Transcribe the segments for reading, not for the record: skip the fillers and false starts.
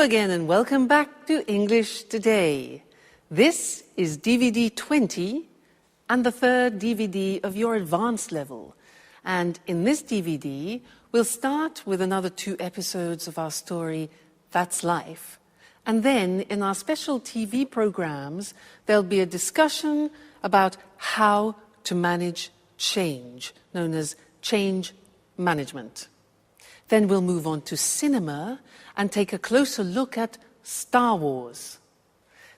again and welcome back to English Today. This is DVD 20 and the third DVD of your advanced level. And in this DVD, we'll start with another 2 episodes of our story, That's Life. And then in our special TV programs, there'll be a discussion about how to manage change, known as change management. Then we'll move on to cinema and take a closer look at Star Wars.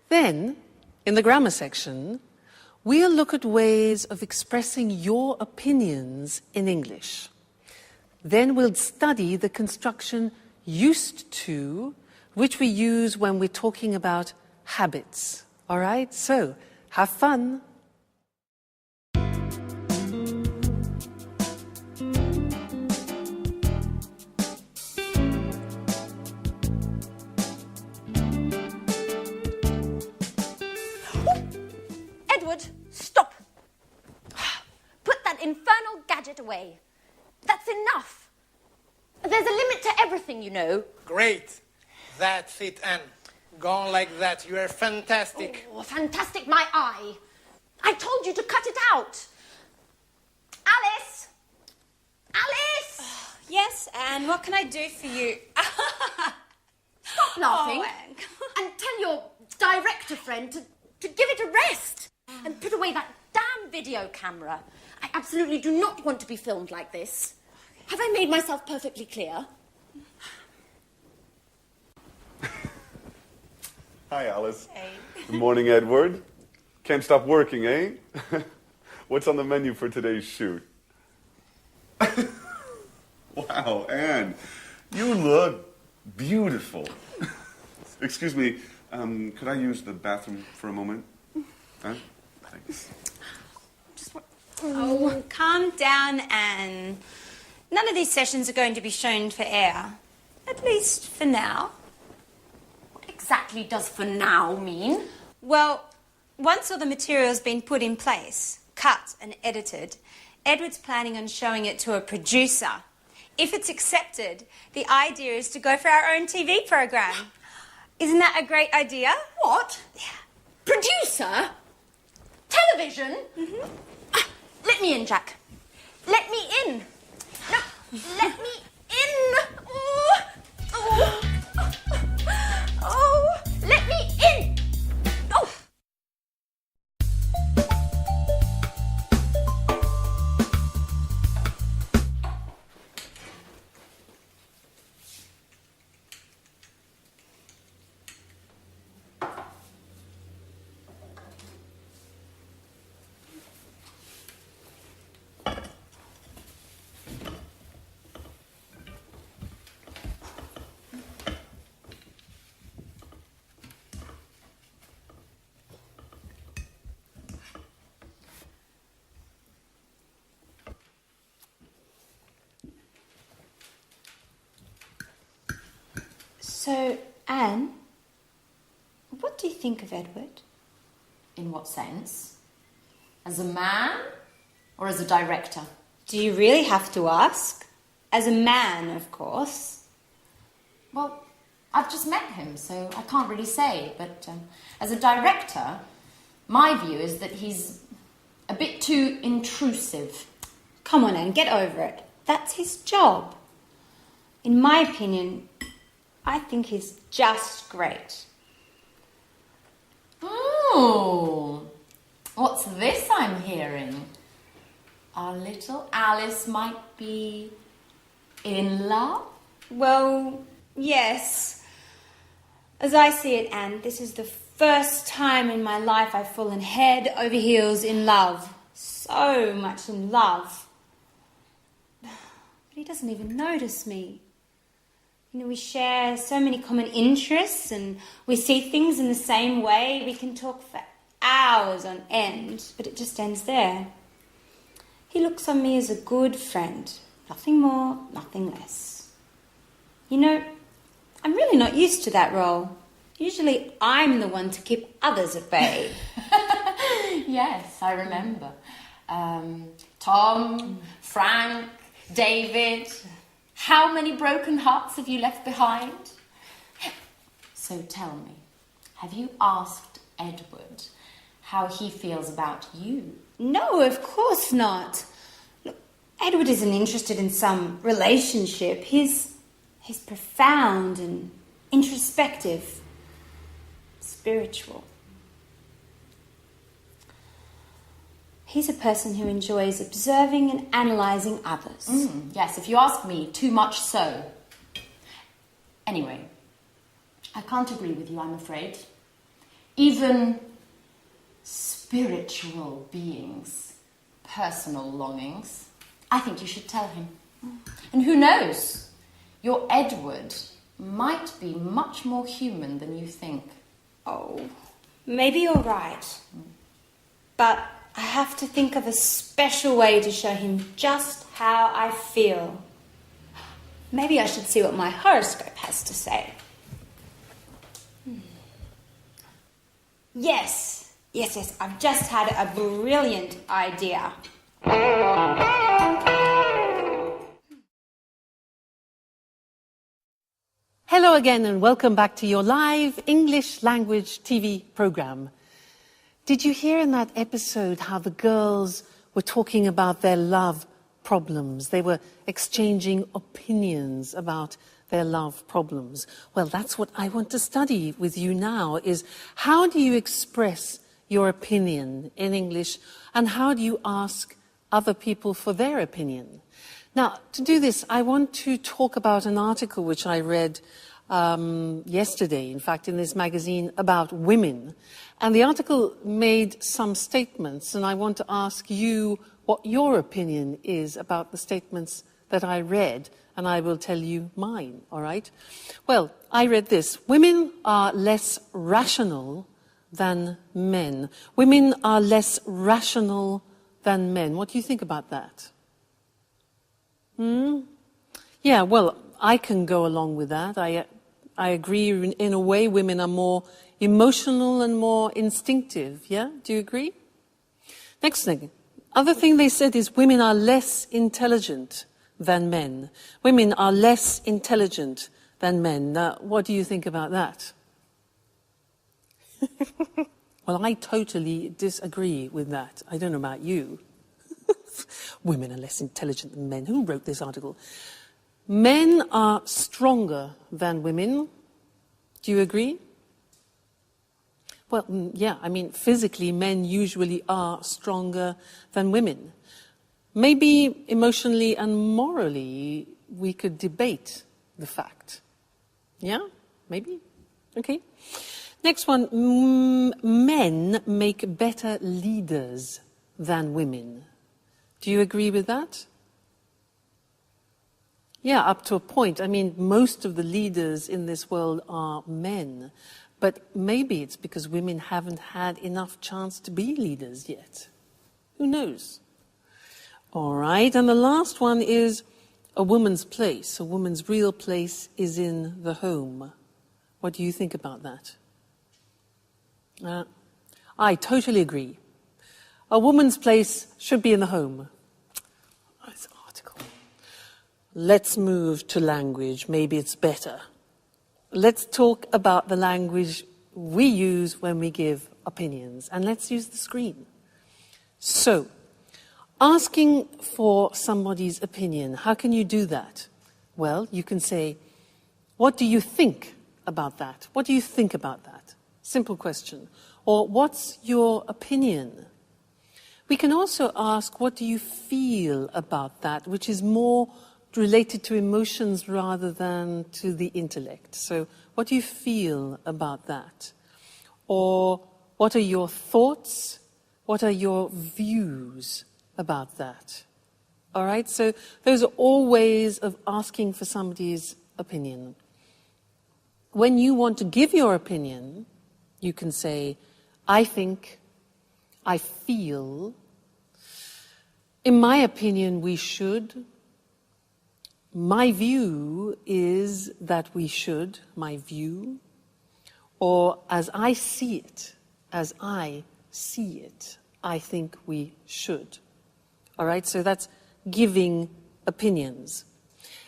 Then, in the grammar section, we'll look at ways of expressing your opinions in English. Then we'll study the construction used to, which we use when we're talking about habits. All right? So, have fun. Stop! Put that infernal gadget away. That's enough. There's a limit to everything, you know. Great. That's it, Anne. Go on like that. You are fantastic. Oh, fantastic, my eye. I told you to cut it out. Alice! Alice! Yes, Anne, what can I do for you? Stop laughing. Anne. And tell your director friend to give it a rest. And put away that damn video camera. I absolutely do not want to be filmed like this. Have I made myself perfectly clear? Hi, Alice. Hey. Good morning, Edward. Can't stop working, eh? What's on the menu for today's shoot? Wow, Anne, you look beautiful. Excuse me, could I use the bathroom for a moment? Huh? Thanks. Oh, calm down, Anne. None of these sessions are going to be shown for air. At least for now. What exactly does for now mean? Well, once all the material's been put in place, cut and edited, Edward's planning on showing it to a producer. If it's accepted, the idea is to go for our own TV program. Isn't that a great idea? What? Yeah. Producer? Television? Mm-hmm. Let me in, Jack. Let me in. No, let me in. Oh, oh, oh, let me in. Oh. So, Anne, what do you think of Edward? In what sense? As a man or as a director? Do you really have to ask? As a man, of course. Well, I've just met him, so I can't really say. But as a director, my view is that he's a bit too intrusive. Come on, Anne, get over it. That's his job. In my opinion, I think he's just great. Oh, what's this I'm hearing? Our little Alice might be in love? Well, yes. As I see it, Anne, this is the first time in my life I've fallen head over heels in love. So much in love. But he doesn't even notice me. You know, we share so many common interests and we see things in the same way. We can talk for hours on end, but it just ends there. He looks on me as a good friend. Nothing more, nothing less. You know, I'm really not used to that role. Usually I'm the one to keep others at bay. Yes, I remember. Tom, Frank, David. How many broken hearts have you left behind? So tell me, have you asked Edward how he feels about you? No, of course not. Look, Edward isn't interested in some relationship. He's profound and introspective, spiritual. He's a person who enjoys observing and analysing others. Yes, if you ask me, too much so. Anyway, I can't agree with you, I'm afraid. Even spiritual beings, personal longings, I think you should tell him. And who knows, your Edward might be much more human than you think. Oh, maybe you're right. But I have to think of a special way to show him just how I feel. Maybe I should see what my horoscope has to say. Yes, I've just had a brilliant idea. Hello again and welcome back to your live English language TV program. Did you hear in that episode how the girls were talking about their love problems? They were exchanging opinions about their love problems. Well, that's what I want to study with you now, is how do you express your opinion in English and how do you ask other people for their opinion? Now, to do this, I want to talk about an article which I read yesterday, in fact, in this magazine about women. And the article made some statements, and I want to ask you what your opinion is about the statements that I read, and I will tell you mine, all right? Well, I read this. Women are less rational than men. Women are less rational than men. What do you think about that? Yeah, well, I can go along with that. I agree in a way women are more emotional and more instinctive, yeah? Do you agree? Next thing. Other thing they said is women are less intelligent than men. Women are less intelligent than men. Now, what do you think about that? Well, I totally disagree with that. I don't know about you. Women are less intelligent than men. Who wrote this article? Men are stronger than women. Do you agree? Well, yeah, I mean, physically, men usually are stronger than women. Maybe emotionally and morally, we could debate the fact. Yeah? Maybe? Okay. Next one. Men make better leaders than women. Do you agree with that? Yeah, up to a point. I mean, most of the leaders in this world are men. But maybe it's because women haven't had enough chance to be leaders yet. Who knows? All right, and the last one is a woman's place. A woman's real place is in the home. What do you think about that? I totally agree. A woman's place should be in the home. This article. Let's move to language. Maybe it's better. Let's talk about the language we use when we give opinions. And let's use the screen. So, asking for somebody's opinion, how can you do that? Well, you can say, what do you think about that? What do you think about that? Simple question. Or, what's your opinion? We can also ask, what do you feel about that, which is more related to emotions rather than to the intellect. So, what do you feel about that? Or, what are your thoughts? What are your views about that? All right, so those are all ways of asking for somebody's opinion. When you want to give your opinion, you can say, I think, I feel, in my opinion, we should. My view is that we should, my view. Or as I see it, I think we should. All right, so that's giving opinions.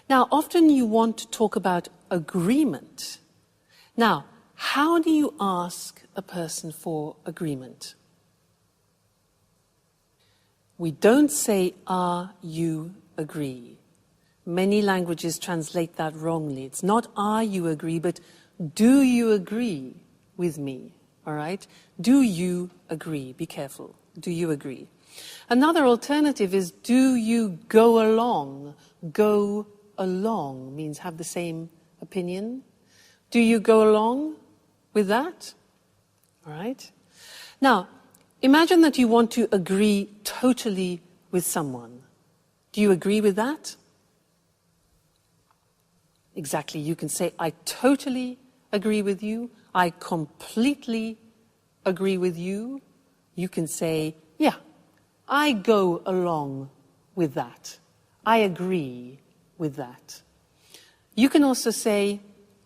Now, often you want to talk about agreement. Now, how do you ask a person for agreement? We don't say, "Are you agree?" Many languages translate that wrongly. It's not "are you agree," but "do you agree with me?" All right? Do you agree? Be careful. Do you agree? Another alternative is, do you go along? Go along means have the same opinion. Do you go along with that? All right? Now, imagine that you want to agree totally with someone. Do you agree with that? Exactly. You can say, "I totally agree with you. I completely agree with you." You can say, "Yeah, I go along with that. I agree with that." You can also say,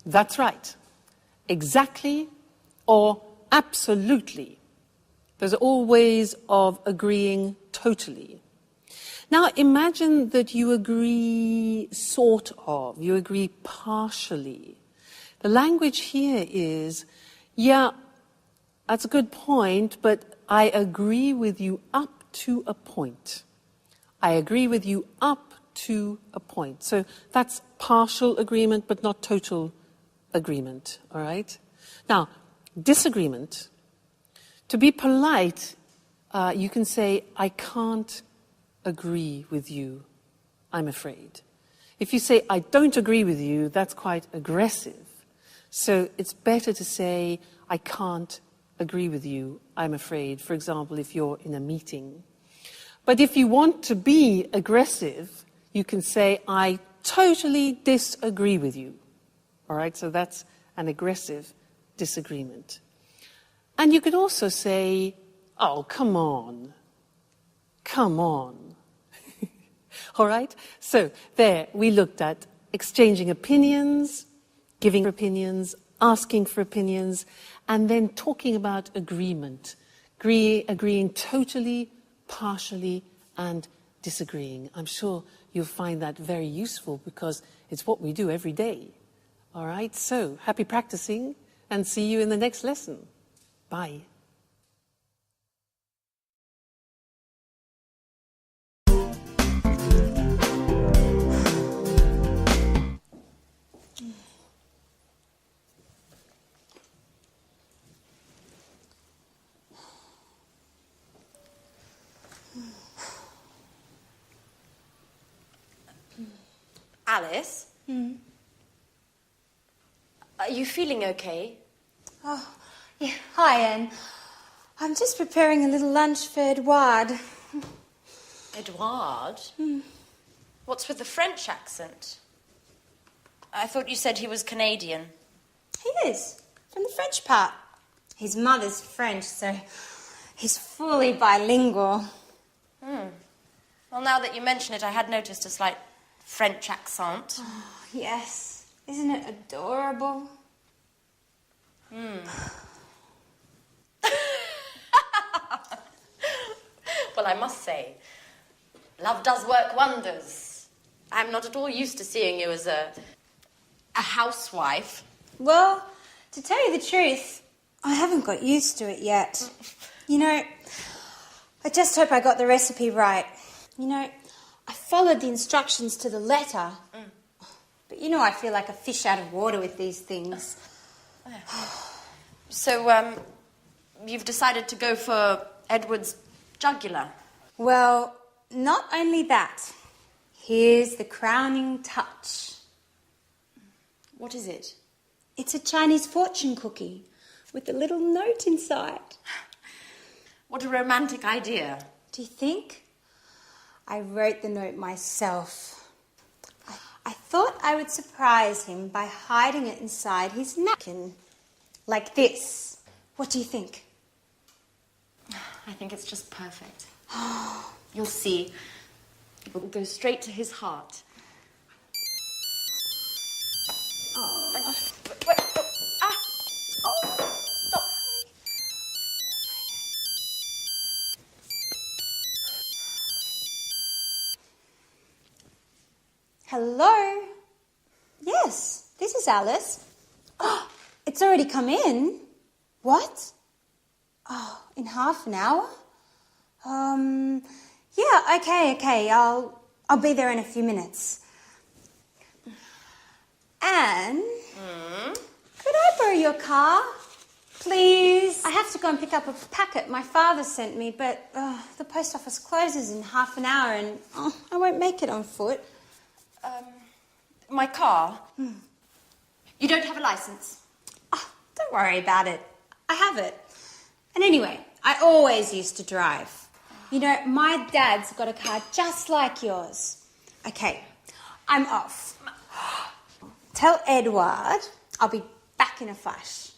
"That's right, exactly," or "absolutely." Those are all ways of agreeing totally. Now imagine that you agree sort of, you agree partially. The language here is, "Yeah, that's a good point, but I agree with you up to a point. I agree with you up to a point." So that's partial agreement, but not total agreement, all right? Now, disagreement. To be polite, you can say, "I can't agree with you, I'm afraid." If you say, "I don't agree with you," that's quite aggressive. So it's better to say, "I can't agree with you, I'm afraid," for example, if you're in a meeting. But if you want to be aggressive, you can say, "I totally disagree with you." All right, so that's an aggressive disagreement. And you could also say, "Oh, come on. Come on." All right? So there we looked at exchanging opinions, giving opinions, asking for opinions, and then talking about agreement, agreeing totally, partially, and disagreeing. I'm sure you'll find that very useful because it's what we do every day. All right? So happy practicing and see you in the next lesson. Bye. Alice? Are you feeling okay? Oh, yeah. Hi, Anne. I'm just preparing a little lunch for Edouard. Edouard? What's with the French accent? I thought you said he was Canadian. He is, from the French part. His mother's French, so he's fully bilingual. Well, now that you mention it, I had noticed a slight French accent. Oh, yes. Isn't it adorable? Well, I must say, love does work wonders. I'm not at all used to seeing you as a housewife. Well, to tell you the truth, I haven't got used to it yet. You know, I just hope I got the recipe right. You know, I followed the instructions to the letter. But you know, I feel like a fish out of water with these things. So, you've decided to go for Edward's jugular? Well, not only that. Here's the crowning touch. What is it? It's a Chinese fortune cookie with a little note inside. What a romantic idea. Do you think? I wrote the note myself. I thought I would surprise him by hiding it inside his napkin. Like this. What do you think? I think it's just perfect. You'll see. It will go straight to his heart. Oh. Wait. Stop. Hello? Yes, this is Alice. Oh, It's already come in. What? Oh, in half an hour? Yeah, okay. I'll be there in a few minutes. Anne? Could I borrow your car? Please? I have to go and pick up a packet my father sent me, but the post office closes in half an hour and I won't make it on foot. My car? You don't have a license? Oh, don't worry about it. I have it. And anyway, I always used to drive. You know, my dad's got a car just like yours. Okay, I'm off. Tell Edward I'll be back in a flash.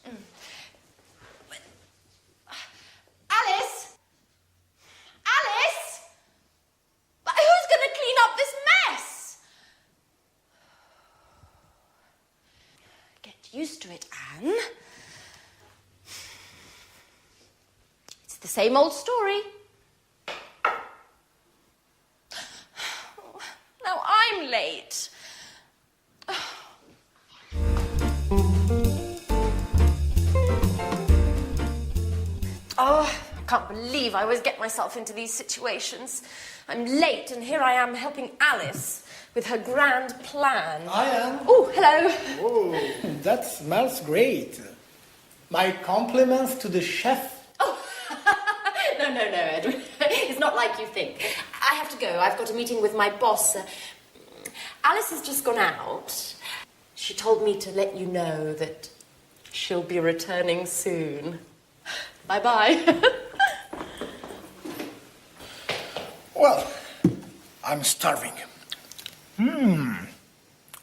Alice? Alice? But who's going to clean up this mess? Get used to it, Anne. It's the same old story. Now I'm late. Oh, I can't believe I always get myself into these situations. I'm late, and here I am helping Alice with her grand plan. I am. Oh, hello. Oh, that smells great. My compliments to the chef. Oh, no, Edward. It's not like you think. I have to go. I've got a meeting with my boss. Alice has just gone out. She told me to let you know that she'll be returning soon. Bye-bye. Well, I'm starving.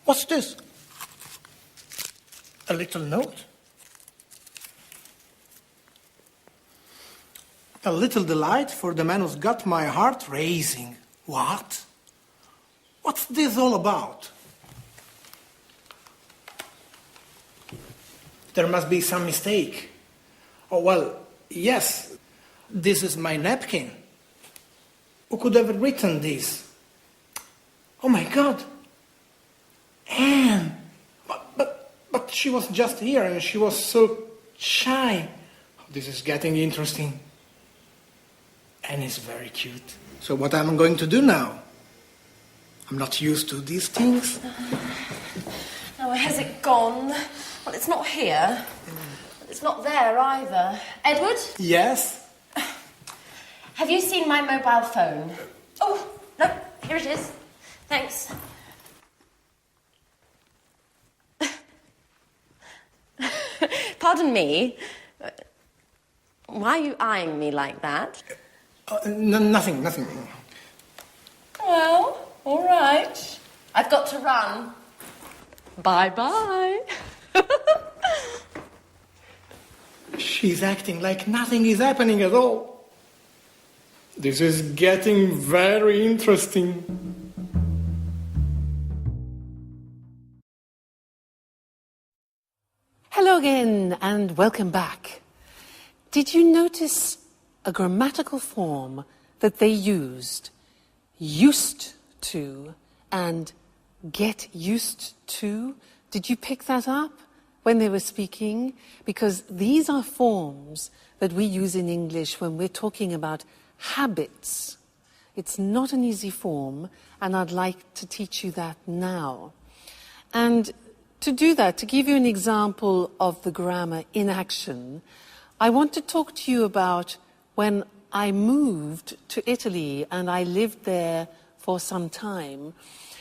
What's this? A little note? A little delight for the man who's got my heart racing. What? What's this all about? There must be some mistake. Oh, well, yes, this is my napkin. Who could have written this? Oh my God! Anne! But she was just here and she was so shy. This is getting interesting. Anne is very cute. So what am I going to do now? I'm not used to these things. Now, has it gone? Well, it's not here. It's not there either. Edward? Yes? Have you seen my mobile phone? Oh, no, here it is. Thanks. Pardon me. Why are you eyeing me like that? Nothing. Well, all right. I've got to run. Bye-bye. She's acting like nothing is happening at all. This is getting very interesting. Hello again and welcome back. Did you notice a grammatical form that they used to and get used to? Did you pick that up when they were speaking? Because these are forms that we use in English when we're talking about habits. It's not an easy form, and I'd like to teach you that now. And to do that, to give you an example of the grammar in action, I want to talk to you about when I moved to Italy and I lived there for some time,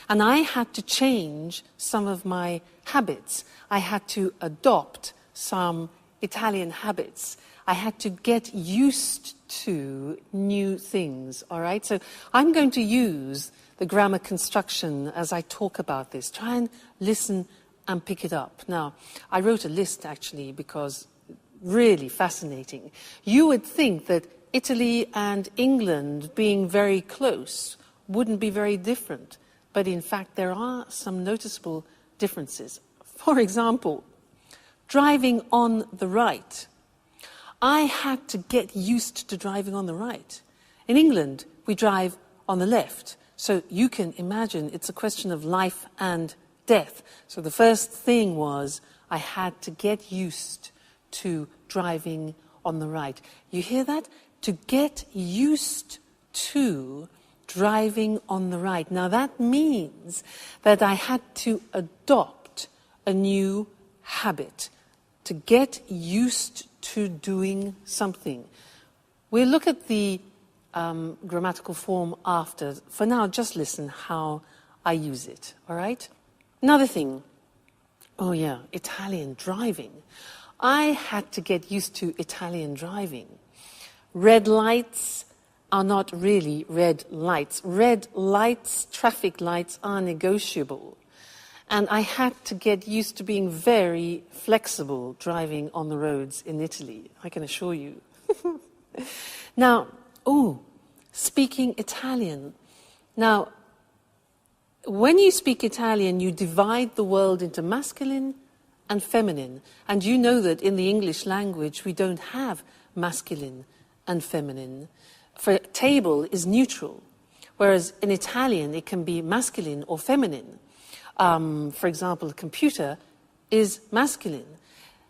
and I had to change some of my habits. I had to adopt some Italian habits. I had to get used to new things, all right? So I'm going to use the grammar construction as I talk about this. Try and listen and pick it up. Now, I wrote a list, actually, because really fascinating. You would think that Italy and England being very close wouldn't be very different. But in fact, there are some noticeable differences. For example, driving on the right. I had to get used to driving on the right. In England, we drive on the left. So you can imagine it's a question of life and death. So the first thing was I had to get used to driving on the right. You hear that? To get used to driving on the right. Now that means that I had to adopt a new habit, to get used to doing something. We'll look at the grammatical form after. For now, just listen how I use it, all right? Another thing. Oh yeah, Italian driving. I had to get used to Italian driving. Red lights are not really red lights. Red lights, traffic lights, are negotiable. And I had to get used to being very flexible driving on the roads in Italy, I can assure you. Now, speaking Italian. Now, when you speak Italian, you divide the world into masculine and feminine. And you know that in the English language, we don't have masculine and feminine. For table is neutral, whereas in Italian, it can be masculine or feminine. For example, a computer is masculine.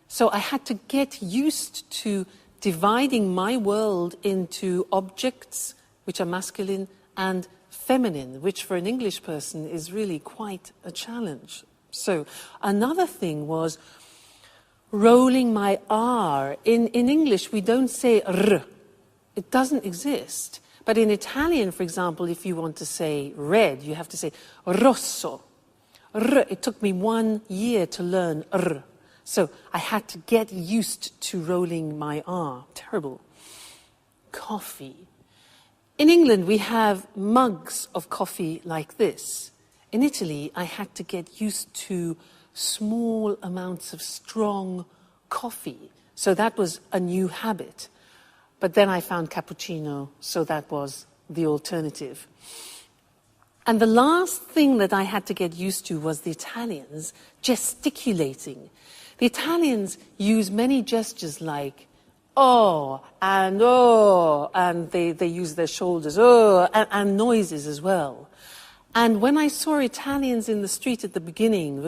So I had to get used to dividing my world into objects which are masculine and feminine, which for an English person is really quite a challenge. So another thing was rolling my R. In English, we don't say R. It doesn't exist. But in Italian, for example, if you want to say red, you have to say rosso. R. It took me 1 year to learn R. So I had to get used to rolling my R. Terrible. Coffee. In England, we have mugs of coffee like this. In Italy, I had to get used to small amounts of strong coffee. So that was a new habit. But then I found cappuccino, so that was the alternative. And the last thing that I had to get used to was the Italians gesticulating. The Italians use many gestures like oh, and they use their shoulders, oh, and noises as well. And when I saw Italians in the street at the beginning,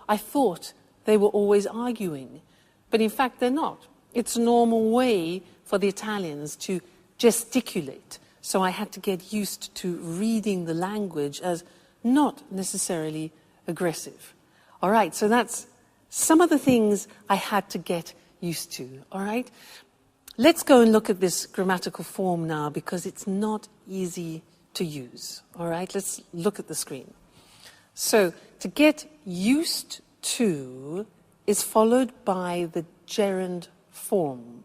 I thought they were always arguing. But in fact, they're not. It's a normal way for the Italians to gesticulate. So I had to get used to reading the language as not necessarily aggressive. All right, so that's some of the things I had to get used to, all right? Let's go and look at this grammatical form now because it's not easy to use, all right? Let's look at the screen. So, to get used to is followed by the gerund form.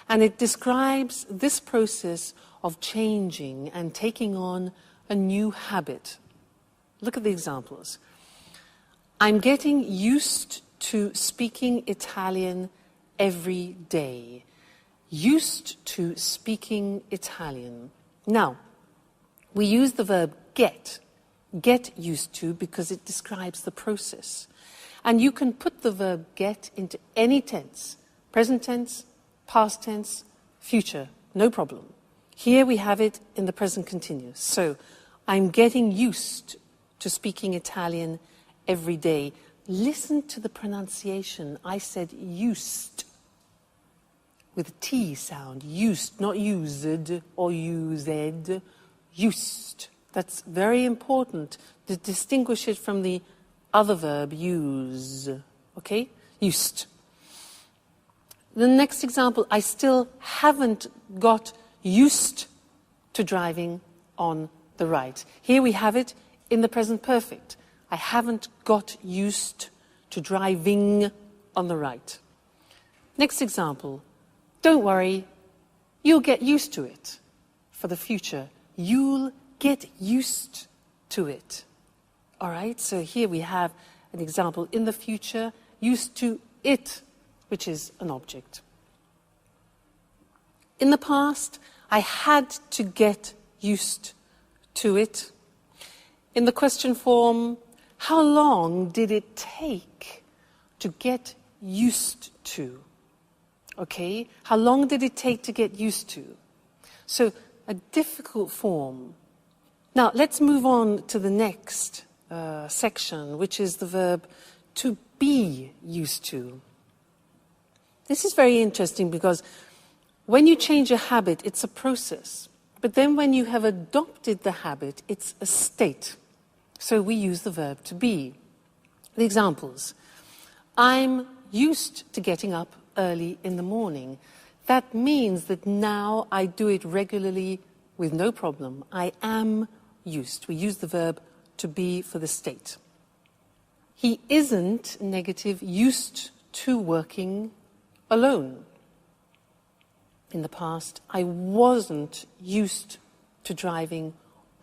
And it describes this process of changing and taking on a new habit. Look at the examples. I'm getting used to speaking Italian every day. Used to speaking Italian. Now, we use the verb get used to, because it describes the process. And you can put the verb get into any tense, present tense, past tense, future, no problem. Here we have it in the present continuous. So, I'm getting used to speaking Italian every day. Listen to the pronunciation. I said used, with a T sound. Used, not used or used. Used. That's very important to distinguish it from the other verb, use. Okay? Used. The next example, I still haven't got used to driving on the right. Here we have it in the present perfect. I haven't got used to driving on the right. Next example, don't worry, you'll get used to it. For the future, you'll get used to it. All right, so here we have an example in the future, used to it, which is an object. In the past, I had to get used to it. In the question form, how long did it take to get used to? Okay, how long did it take to get used to? So, a difficult form. Now, let's move on to the next section, which is the verb to be used to. This is very interesting because when you change a habit, it's a process. But then when you have adopted the habit, it's a state. So we use the verb to be. The examples. I'm used to getting up early in the morning. That means that now I do it regularly with no problem. I am used. We use the verb to be for the state. He isn't, negative, used to working alone. In the past, I wasn't used to driving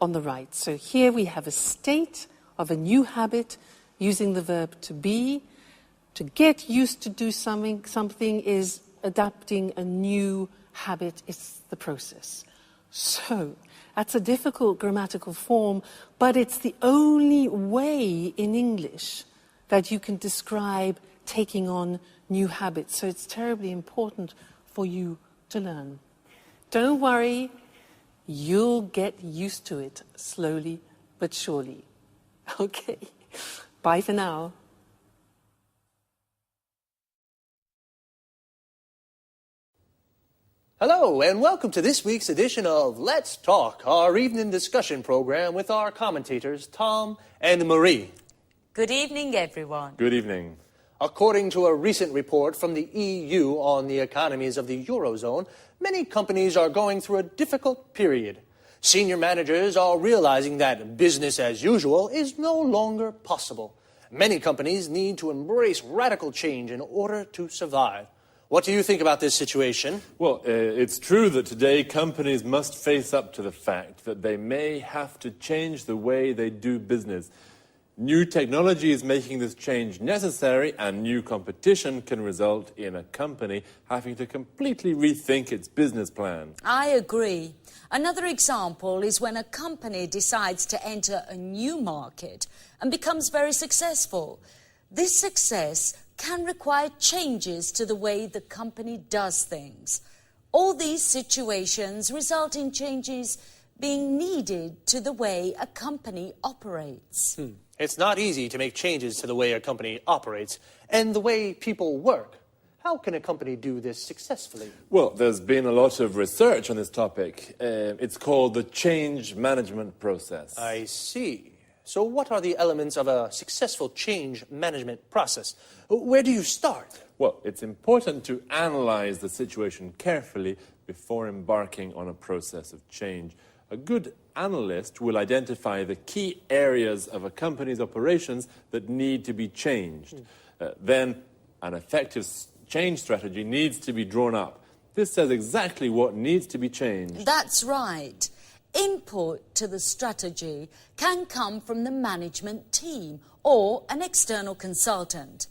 on the right. So here we have a state of a new habit using the verb to be. To get used to do something is adapting a new habit. It's the process. So that's a difficult grammatical form, but it's the only way in English that you can describe taking on new habits. So it's terribly important for you to learn. Don't worry, you'll get used to it slowly but surely. Okay, bye for now. Hello, and welcome to this week's edition of Let's Talk, our evening discussion program with our commentators, Tom and Marie. Good evening, everyone. Good evening. According to a recent report from the EU on the economies of the Eurozone, many companies are going through a difficult period. Senior managers are realizing that business as usual is no longer possible. Many companies need to embrace radical change in order to survive. What do you think about this situation? Well, it's true that today companies must face up to the fact that they may have to change the way they do business. New technology is making this change necessary, and new competition can result in a company having to completely rethink its business plan. I agree. Another example is when a company decides to enter a new market and becomes very successful. This success can require changes to the way the company does things. All these situations result in changes being needed to the way a company operates. It's not easy to make changes to the way a company operates and the way people work. How can a company do this successfully? Well, there's been a lot of research on this topic. It's called the change management process. I see. So what are the elements of a successful change management process? Where do you start? Well, it's important to analyze the situation carefully before embarking on a process of change. A good analyst will identify the key areas of a company's operations that need to be changed. Then an effective change strategy needs to be drawn up. This says exactly what needs to be changed. That's right. Input to the strategy can come from the management team or an external consultant.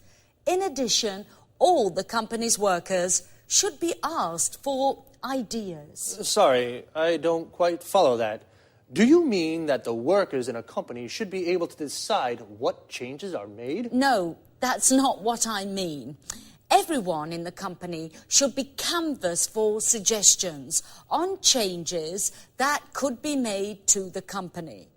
In addition, all the company's workers should be asked for ideas. Sorry, I don't quite follow that. Do you mean that the workers in a company should be able to decide what changes are made? No, that's not what I mean. Everyone in the company should be canvassed for suggestions on changes that could be made to the company.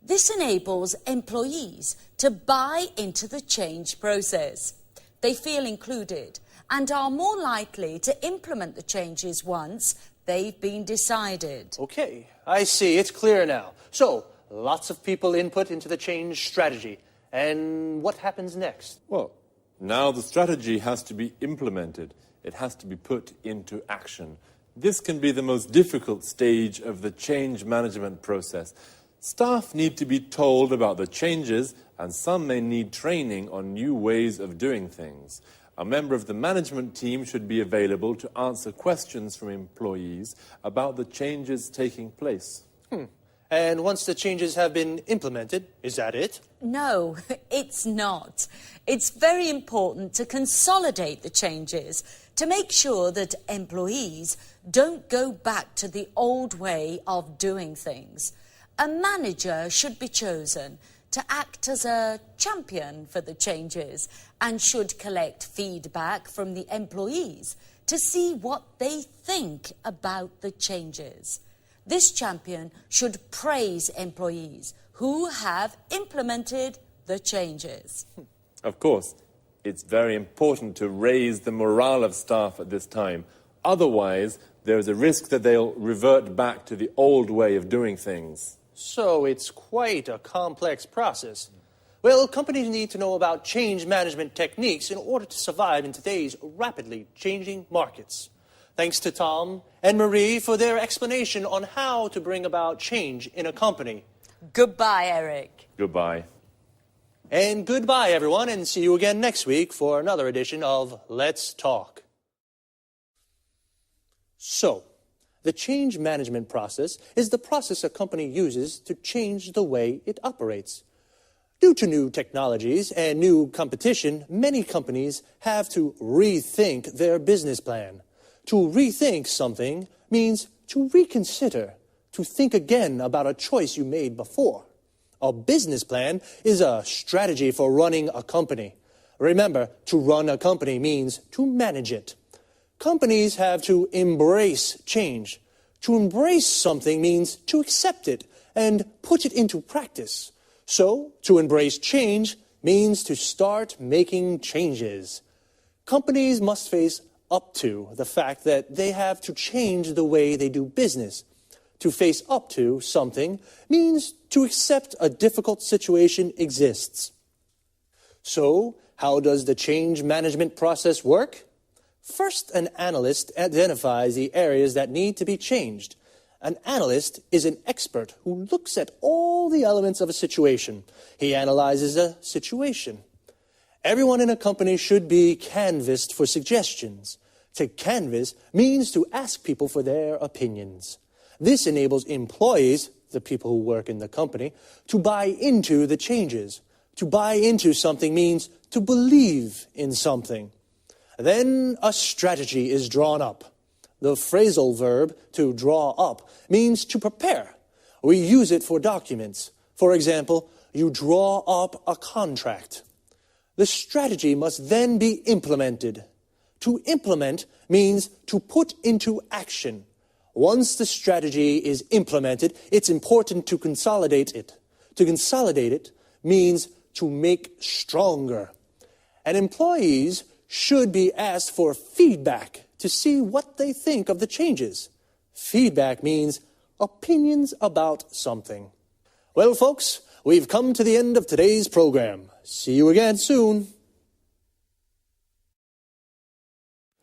This enables employees to buy into the change process. They feel included and are more likely to implement the changes once they've been decided. Okay, I see. It's clear now. So, lots of people input into the change strategy. And what happens next? Well, now the strategy has to be implemented. It has to be put into action. This can be the most difficult stage of the change management process. Staff need to be told about the changes, and some may need training on new ways of doing things. A member of the management team should be available to answer questions from employees about the changes taking place. And once the changes have been implemented, is that it? No, it's not. It's very important to consolidate the changes to make sure that employees don't go back to the old way of doing things. A manager should be chosen to act as a champion for the changes and should collect feedback from the employees to see what they think about the changes. This champion should praise employees who have implemented the changes. Of course, It's very important to raise the morale of staff at this time. Otherwise, there is a risk that they'll revert back to the old way of doing things. So it's quite a complex process. Well, companies need to know about change management techniques in order to survive in today's rapidly changing markets. Thanks to Tom and Marie for their explanation on how to bring about change in a company. Goodbye, Eric. Goodbye. And goodbye, everyone, and see you again next week for another edition of Let's Talk. So, the change management process is the process a company uses to change the way it operates. Due to new technologies and new competition, many companies have to rethink their business plan. To rethink something means to reconsider, to think again about a choice you made before. A business plan is a strategy for running a company. Remember, to run a company means to manage it. Companies have to embrace change. To embrace something means to accept it and put it into practice. So, to embrace change means to start making changes. Companies must face up to the fact that they have to change the way they do business. To face up to something means to accept a difficult situation exists. So, how does the change management process work? First, an analyst identifies the areas that need to be changed. An analyst is an expert who looks at all the elements of a situation. He analyzes a situation. Everyone in a company should be canvassed for suggestions. To canvass means to ask people for their opinions. This enables employees, the people who work in the company, to buy into the changes. To buy into something means to believe in something. Then a strategy is drawn up. The phrasal verb to draw up means to prepare. We use it for documents. For example, you draw up a contract. The strategy must then be implemented. To implement means to put into action. Once the strategy is implemented, it's important to consolidate it. To consolidate it means to make stronger. And employees should be asked for feedback to see what they think of the changes. Feedback means opinions about something. Well, folks, we've come to the end of today's program. See you again soon.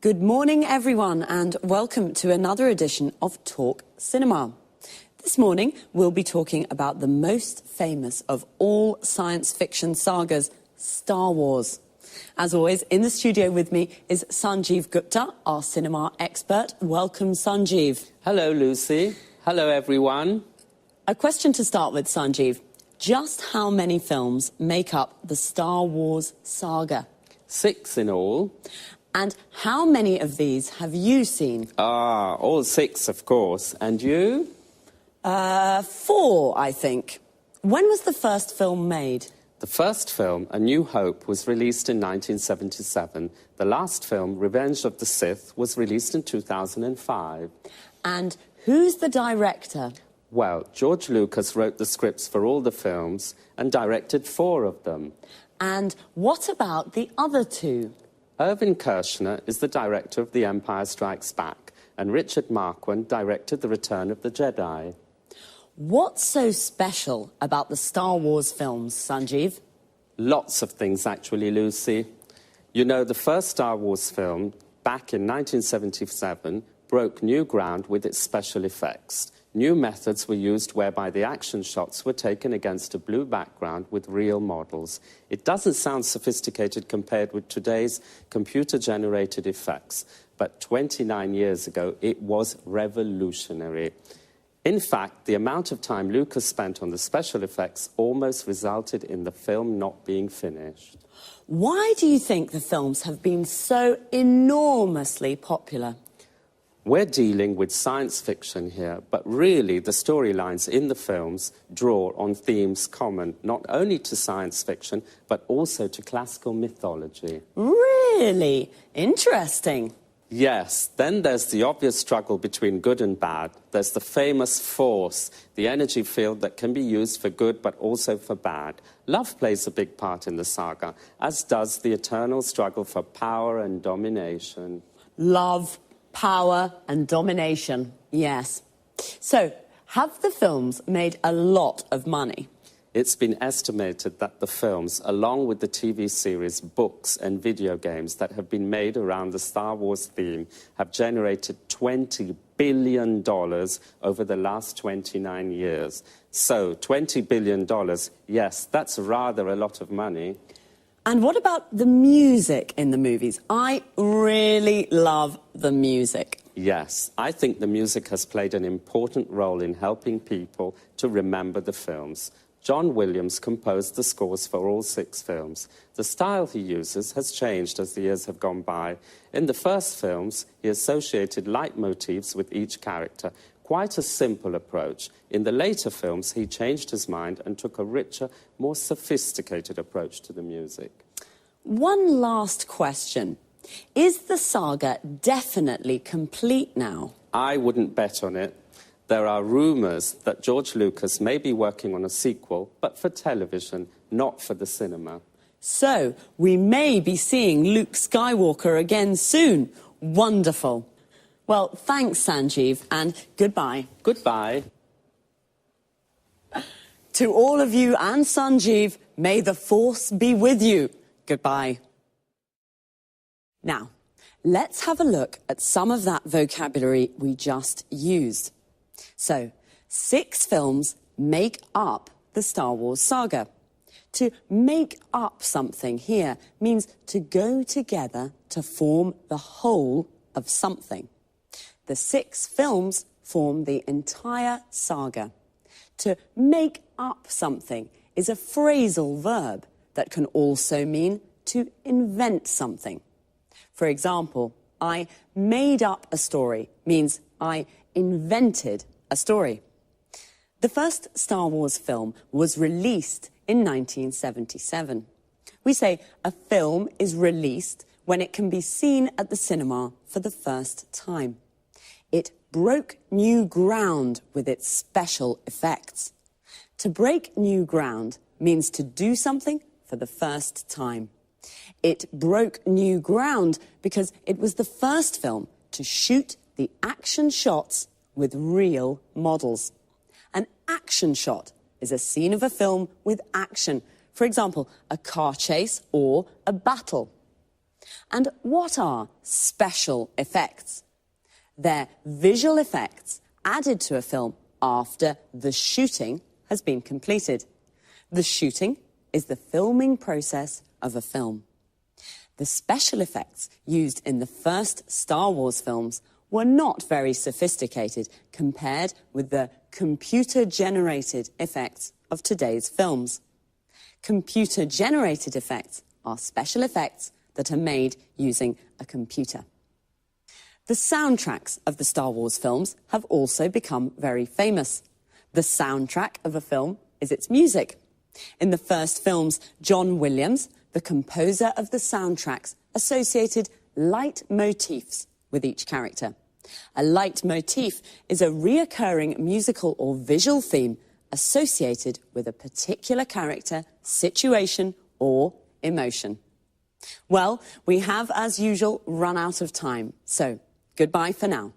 Good morning, everyone, and welcome to another edition of Talk Cinema. This morning, we'll be talking about the most famous of all science fiction sagas, Star Wars. As always, in the studio with me is Sanjeev Gupta, our cinema expert. Welcome, Sanjeev. Hello, Lucy. Hello, everyone. A question to start with, Sanjeev. Just how many films make up the Star Wars saga? 6 in all. And how many of these have you seen? All 6, of course. And you? 4, I think. When was the first film made? The first film, A New Hope, was released in 1977. The last film, Revenge of the Sith, was released in 2005. And who's the director? Well, George Lucas wrote the scripts for all the films and directed 4 of them. And what about the other 2? Irvin Kershner is the director of The Empire Strikes Back, and Richard Marquand directed The Return of the Jedi. What's so special about the Star Wars films, Sanjeev? Lots of things, actually, Lucy. You know, the first Star Wars film, back in 1977, broke new ground with its special effects. New methods were used whereby the action shots were taken against a blue background with real models. It doesn't sound sophisticated compared with today's computer-generated effects, but 29 years ago, it was revolutionary. In fact, the amount of time Lucas spent on the special effects almost resulted in the film not being finished. Why do you think the films have been so enormously popular? We're dealing with science fiction here, but really the storylines in the films draw on themes common not only to science fiction, but also to classical mythology. Really? Interesting. Yes, then there's the obvious struggle between good and bad. There's the famous force, the energy field that can be used for good but also for bad. Love plays a big part in the saga, as does the eternal struggle for power and domination. Love, power and domination, yes. So, have the films made a lot of money? It's been estimated that the films, along with the TV series, books and video games that have been made around the Star Wars theme, have generated $20 billion over the last 29 years. So, $20 billion, yes, that's rather a lot of money. And what about the music in the movies? I really love the music. Yes, I think the music has played an important role in helping people to remember the films. John Williams composed the scores for all 6 films. The style he uses has changed as the years have gone by. In the first films, he associated leitmotifs with each character, quite a simple approach. In the later films, he changed his mind and took a richer, more sophisticated approach to the music. One last question. Is the saga definitely complete now? I wouldn't bet on it. There are rumours that George Lucas may be working on a sequel, but for television, not for the cinema. So, we may be seeing Luke Skywalker again soon. Wonderful. Well, thanks, Sanjeev, and goodbye. Goodbye. To all of you and Sanjeev, may the Force be with you. Goodbye. Now, let's have a look at some of that vocabulary we just used. So, 6 films make up the Star Wars saga. To make up something here means to go together to form the whole of something. The 6 films form the entire saga. To make up something is a phrasal verb that can also mean to invent something. For example, I made up a story means I invented a story. The first Star Wars film was released in 1977. We say a film is released when it can be seen at the cinema for the first time. It broke new ground with its special effects. To break new ground means to do something for the first time. It broke new ground because it was the first film to shoot the action shots with real models. An action shot is a scene of a film with action. For example, a car chase or a battle. And what are special effects? They're visual effects added to a film after the shooting has been completed. The shooting is the filming process of a film. The special effects used in the first Star Wars films were not very sophisticated compared with the computer-generated effects of today's films. Computer-generated effects are special effects that are made using a computer. The soundtracks of the Star Wars films have also become very famous. The soundtrack of a film is its music. In the first films, John Williams, the composer of the soundtracks, associated leitmotifs with each character. A leitmotif is a reoccurring musical or visual theme associated with a particular character, situation, or emotion. Well, we have, as usual, run out of time, so goodbye for now.